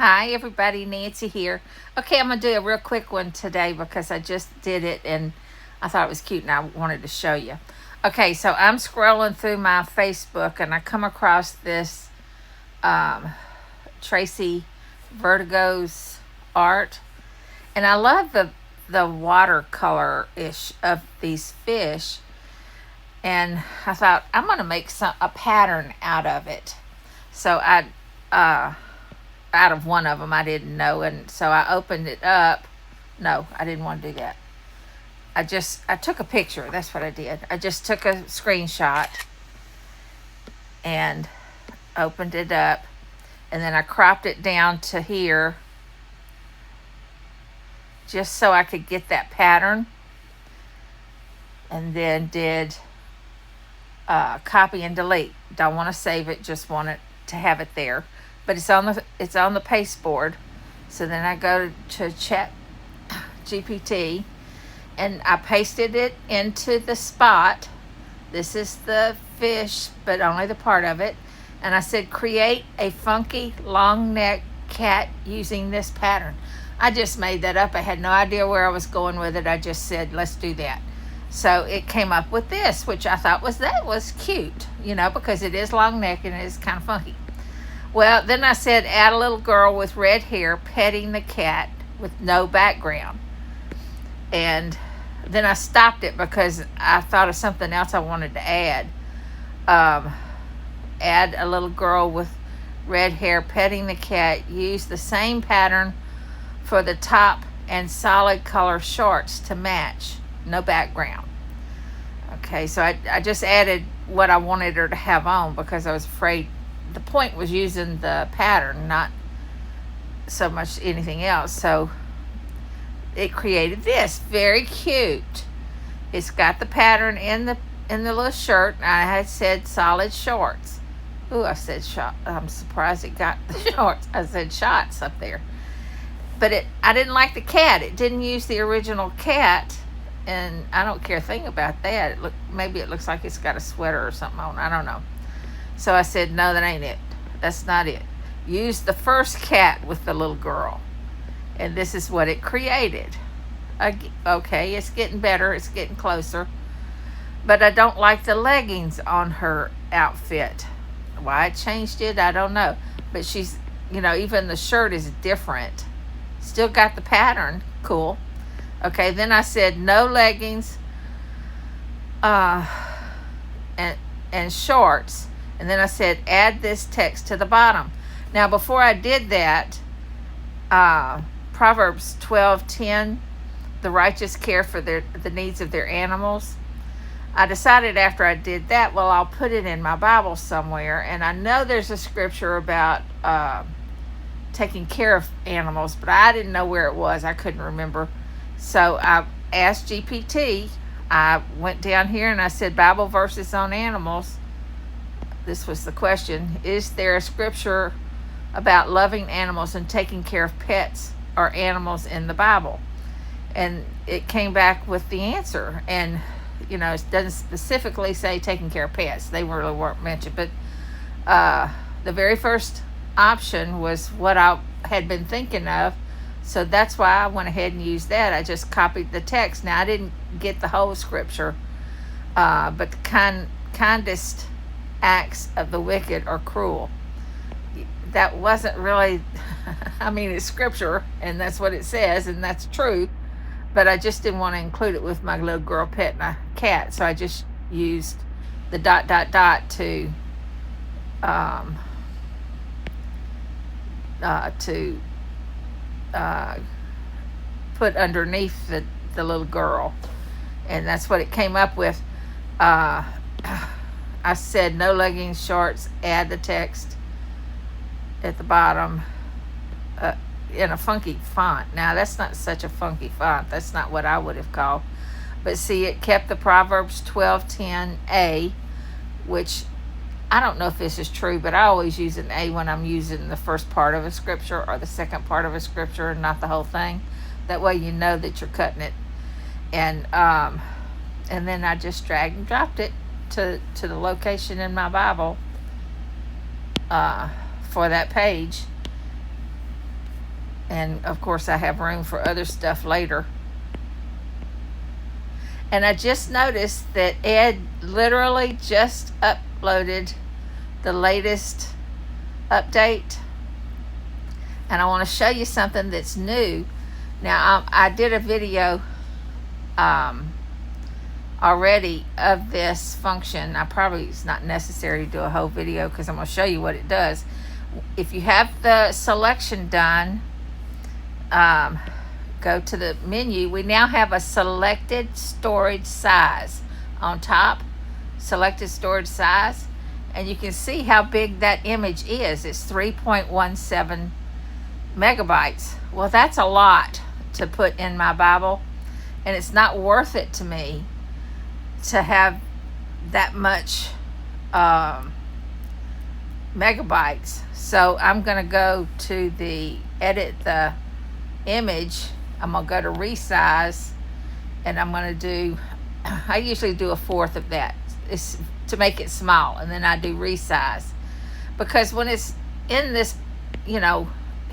Hi, everybody. Nancy here. Okay, I'm going to do a real quick one today because I just did it and I thought it was cute and I wanted to show you. Okay, so I'm scrolling through my Facebook and I come across this um, Tracy Vertigo's art. And I love the watercolor ish of these fish. And I thought, I'm going to make a pattern out of it. So uh, out of one of them I didn't know, and so I opened it up. No, I didn't want to do that. I took a picture. That's what I did. I just took a screenshot and opened it up, and then I cropped it down to here just so I could get that pattern, and then did copy and delete. Don't want to save it, just want it to have it there. But it's on the pasteboard. So then I go to Chat GPT and I pasted it into the spot. This is the fish, but only the part of it. And I said, create a funky long neck cat using this pattern. I just made that up. I had no idea where I was going with it. I just said, let's do that. So it came up with this, which I thought was cute, because it is long neck and it is kind of funky. Well, then I said, add a little girl with red hair petting the cat with no background. And then I stopped it because I thought of something else I wanted to add. Add a little girl with red hair petting the cat. Use the same pattern for the top and solid color shorts to match. No background. Okay, so I just added what I wanted her to have on because I was afraid. The point was using the pattern, not so much anything else. So it created this. Very cute. It's got the pattern in the little shirt. I had said solid shorts. Ooh, I said shot. I'm surprised it got the shorts. I said shots up there. But I didn't like the cat. It didn't use the original cat, and I don't care a thing about that. Maybe it looks like it's got a sweater or something on. I don't know. So I said, no, that ain't it. That's not it. Use the first cat with the little girl. And this is what it created. Okay, it's getting better. It's getting closer. But I don't like the leggings on her outfit. Why I changed it, I don't know. But she's, even the shirt is different. Still got the pattern. Cool. Okay, then I said no leggings and shorts. And then I said, add this text to the bottom. Now, before I did that, Proverbs 12:10, the righteous care for the needs of their animals. I decided after I did that, well, I'll put it in my Bible somewhere. And I know there's a scripture about taking care of animals, but I didn't know where it was. I couldn't remember. So I asked GPT. I went down here and I said, Bible verses on animals. This was the question. Is there a scripture about loving animals and taking care of pets or animals in the Bible? And it came back with the answer. And, it doesn't specifically say taking care of pets. They really weren't mentioned. But the very first option was what I had been thinking of. So that's why I went ahead and used that. I just copied the text. Now, I didn't get the whole scripture. But the kindest acts of the wicked are cruel. That wasn't really, it's scripture, and that's what it says, and that's true, but I just didn't want to include it with my little girl petting a cat, so I just used the ... to put underneath the little girl, and that's what it came up with. I said no leggings, shorts, add the text at the bottom in a funky font. Now, that's not such a funky font. That's not what I would have called. But see, it kept the Proverbs 12:10a, which I don't know if this is true, but I always use an A when I'm using the first part of a scripture or the second part of a scripture and not the whole thing. That way you know that you're cutting it. And then I just dragged and dropped it to the location in my Bible for that page. And of course I have room for other stuff later. And I just noticed that Ed literally just uploaded the latest update. And I want to show you something that's new. Now, I did a video already of this function. It's not necessary to do a whole video because I'm going to show you what it does. If you have the selection done, go to the menu. We now have a selected storage size on top, selected storage size, and you can see how big that image is. It's 3.17 megabytes. Well, that's a lot to put in my Bible, and it's not worth it to me to have that much megabytes. So I'm going to go to the edit the image. I'm going to go to resize, and I'm going to do, I usually do 1/4 of that. It's to make it small, and then I do resize. Because when it's in this,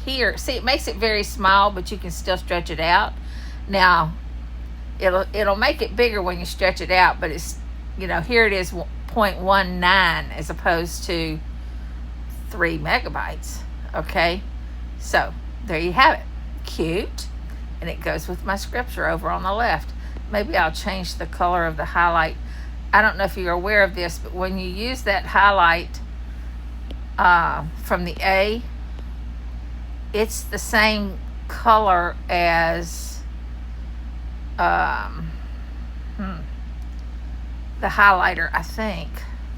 here, see, it makes it very small, but you can still stretch it out. Now, it'll make it bigger when you stretch it out, but it's, here it is 0.19 as opposed to 3 megabytes. Okay, so there you have it. Cute. And it goes with my scripture over on the left. Maybe I'll change the color of the highlight. I don't know if you're aware of this, but when you use that highlight from the A, it's the same color as the highlighter, I think.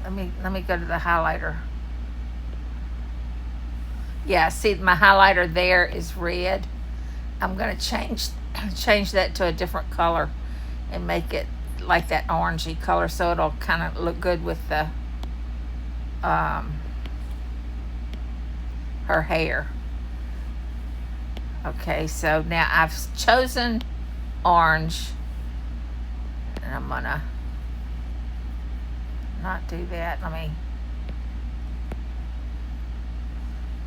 Let me go to the highlighter. Yeah, see, my highlighter there is red. I'm going to change that to a different color and make it like that orangey color, so it'll kind of look good with the her hair. Okay, so now I've chosen orange, and I'm gonna not do that. Let me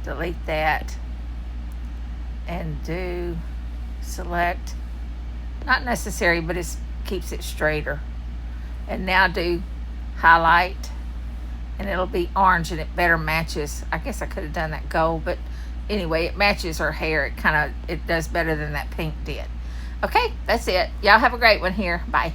delete that and do select, not necessary, but it keeps it straighter. And now do highlight, and it'll be orange, and it better matches. I guess I could have done that gold, but anyway, it matches her hair. It does better than that pink did. Okay, that's it. Y'all have a great one here. Bye.